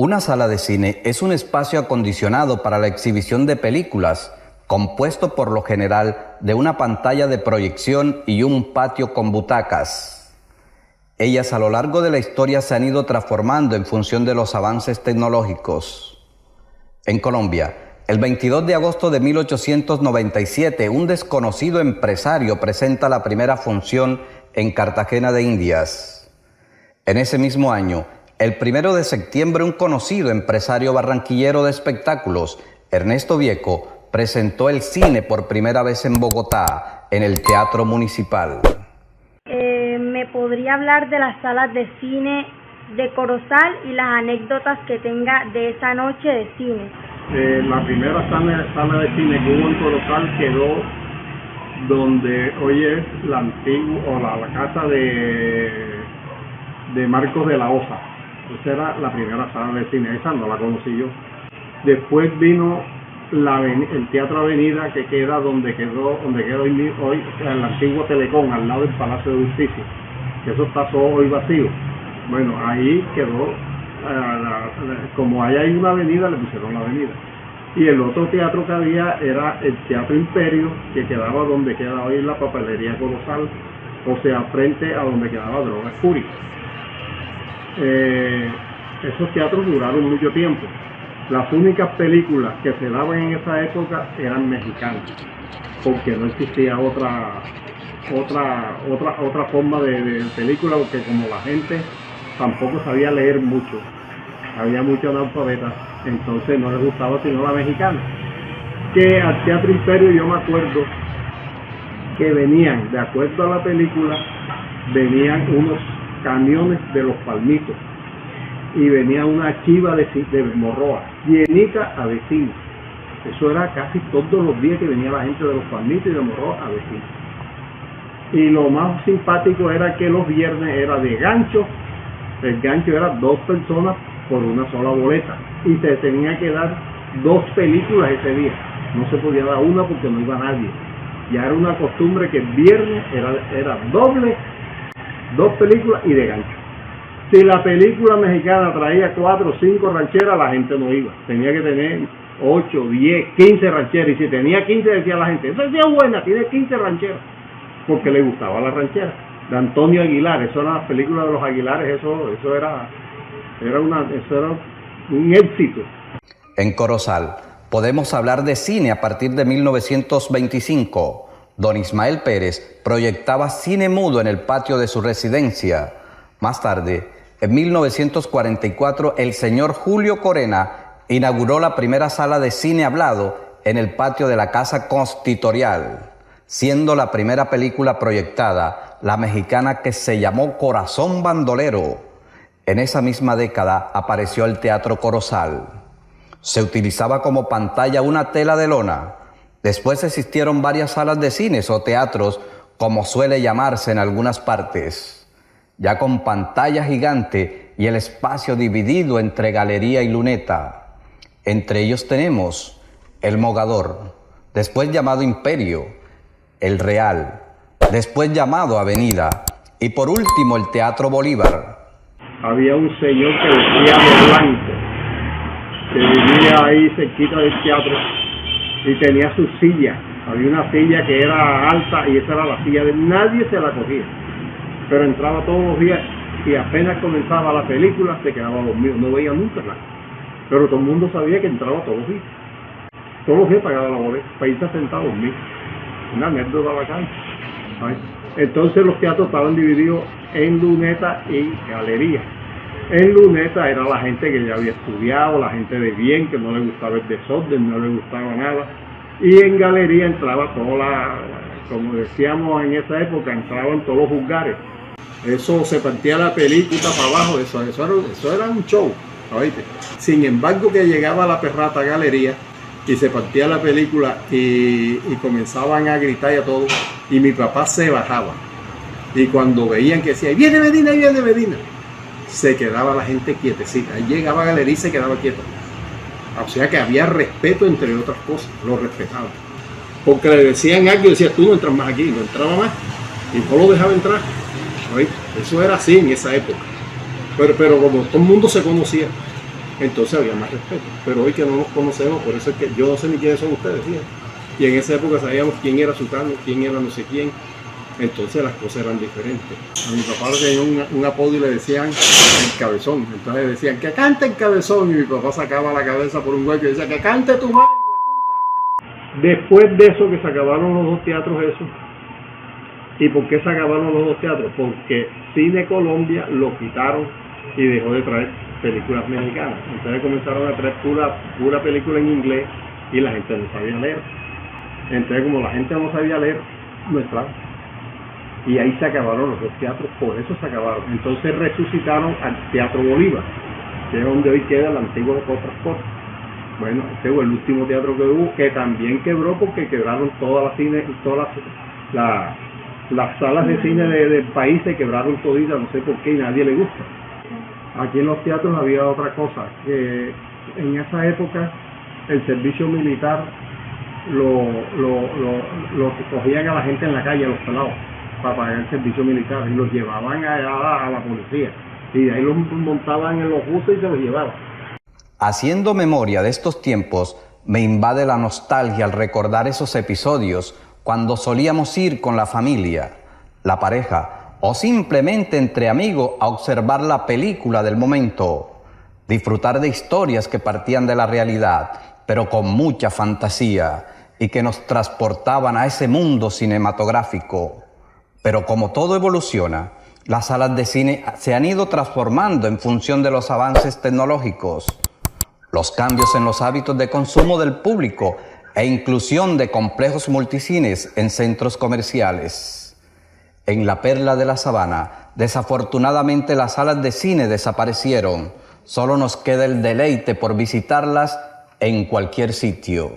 Una sala de cine es un espacio acondicionado para la exhibición de películas, compuesto por lo general de una pantalla de proyección y un patio con butacas. Ellas a lo largo de la historia se han ido transformando en función de los avances tecnológicos. En Colombia, el 22 de agosto de 1897, un desconocido empresario presenta la primera función en Cartagena de Indias. En ese mismo año, el 1 de septiembre, un conocido empresario barranquillero de espectáculos, Ernesto Vieco, presentó el cine por primera vez en Bogotá, en el Teatro Municipal. ¿Me podría hablar de las salas de cine de Corozal y las anécdotas que tenga de esa noche de cine? La primera sala de cine que hubo en Corozal quedó donde hoy es la antigua o la casa de Marcos de la Osa. Esa era la primera sala de cine, esa no la conocí yo. Después vino el Teatro Avenida, que queda donde queda hoy el antiguo Telecom, al lado del Palacio de Justicia, que eso está todo hoy vacío. Bueno, ahí quedó, como ahí hay una avenida, le pusieron la avenida. Y el otro teatro que había era el Teatro Imperio, que quedaba donde queda hoy la papelería Corozal, o sea, frente a donde quedaba Drogas Fury. Esos teatros duraron mucho tiempo. Las únicas películas que se daban en esa época eran mexicanas, porque no existía otra forma de película, porque como la gente tampoco sabía leer mucho, había muchos analfabetas, entonces no les gustaba sino la mexicana. Que al Teatro Imperio yo me acuerdo que venían, de acuerdo a la película, venían unos camiones de Los Palmitos y venía una chiva de Morroa llenita a vecinos. Eso era casi todos los días que venía la gente de Los Palmitos y de Morroa a vecinos. Y lo más simpático era que los viernes era de gancho. El gancho era 2 personas por una sola boleta y se tenía que dar 2 películas ese día. No se podía dar una porque no iba nadie. Ya era una costumbre que el viernes era doble, 2 películas y de gancho. Si la película mexicana traía 4 o 5 rancheras, la gente no iba. Tenía que tener 8, 10, 15 rancheras. Y si tenía 15, decía la gente, esa es buena, tiene 15 rancheras. Porque le gustaba la ranchera. De Antonio Aguilar, eso era las películas de los Aguilares, eso era un éxito. En Corozal podemos hablar de cine a partir de 1925. Don Ismael Pérez proyectaba cine mudo en el patio de su residencia. Más tarde, en 1944, el señor Julio Corena inauguró la primera sala de cine hablado en el patio de la Casa Consistorial, siendo la primera película proyectada la mexicana que se llamó Corazón Bandolero. En esa misma década apareció el Teatro Corozal. Se utilizaba como pantalla una tela de lona. Después existieron varias salas de cines o teatros, como suele llamarse en algunas partes, ya con pantalla gigante y el espacio dividido entre galería y luneta. Entre ellos tenemos el Mogador, después llamado Imperio, el Real, después llamado Avenida, y por último el Teatro Bolívar. Había un señor que vestía de blanco, que vivía ahí cerquita del teatro y tenía su silla. Había una silla que era alta y esa era la silla de nadie, se la cogía. Pero entraba todos los días y apenas comenzaba la película se quedaba dormido, no veía nunca nada. Pero todo el mundo sabía que entraba todos los días. Todos los días pagaba la boleta para irse sentado a dormir. Una anécdota bacana. Entonces los teatros estaban divididos en luneta y galería. En luneta era la gente que ya había estudiado, la gente de bien, que no le gustaba el desorden, no le gustaba nada. Y en galería entraba como decíamos en esa época, entraban todos los vulgares. Eso se partía la película para abajo, eso era un show, ¿oíste? Sin embargo, que llegaba la perrata galería y se partía la película y comenzaban a gritar y a todo, y mi papá se bajaba. Y cuando veían que decía, ¡ahí viene Medina, ahí viene Medina!, se quedaba la gente quietecita. Ahí llegaba a galería y se quedaba quieta. O sea que había respeto, entre otras cosas, lo respetaban. Porque le decían algo y decía, tú no entras más aquí, no entraba más. Y no lo dejaba entrar. ¿Oíste? Eso era así en esa época. Pero como todo el mundo se conocía, entonces había más respeto. Pero hoy que no nos conocemos, por eso es que yo no sé ni quiénes son ustedes, fíjense. Y en esa época sabíamos quién era Sutano, quién era no sé quién. Entonces las cosas eran diferentes. A mi papá le tenía un apodo y le decían el cabezón. Entonces le decían que cante el cabezón, y mi papá sacaba la cabeza por un hueco y decía que cante tu madre. Después de eso, que se acabaron los dos teatros esos. ¿Y por qué se acabaron los dos teatros? Porque Cine Colombia lo quitaron y dejó de traer películas mexicanas. Entonces comenzaron a traer pura película en inglés y la gente no sabía leer. Entonces, como la gente no sabía leer, no entraba. Y ahí se acabaron los dos teatros, por eso se acabaron. Entonces resucitaron al Teatro Bolívar, que es donde hoy queda el antiguo Ecotransporte. Bueno, este fue el último teatro que hubo, que también quebró porque quebraron todas las salas de cine del país, se quebraron toditas, no sé por qué, y nadie le gusta. Aquí en los teatros había otra cosa, que en esa época el servicio militar lo cogían a la gente en la calle, a los pelados, para pagar el servicio militar, y los llevaban a la policía, y de ahí los montaban en los buses y se los llevaban. Haciendo memoria de estos tiempos, me invade la nostalgia al recordar esos episodios cuando solíamos ir con la familia, la pareja o simplemente entre amigos a observar la película del momento, disfrutar de historias que partían de la realidad, pero con mucha fantasía y que nos transportaban a ese mundo cinematográfico. Pero como todo evoluciona, las salas de cine se han ido transformando en función de los avances tecnológicos, los cambios en los hábitos de consumo del público e inclusión de complejos multicines en centros comerciales. En la Perla de la Sabana, desafortunadamente las salas de cine desaparecieron. Solo nos queda el deleite por visitarlas en cualquier sitio.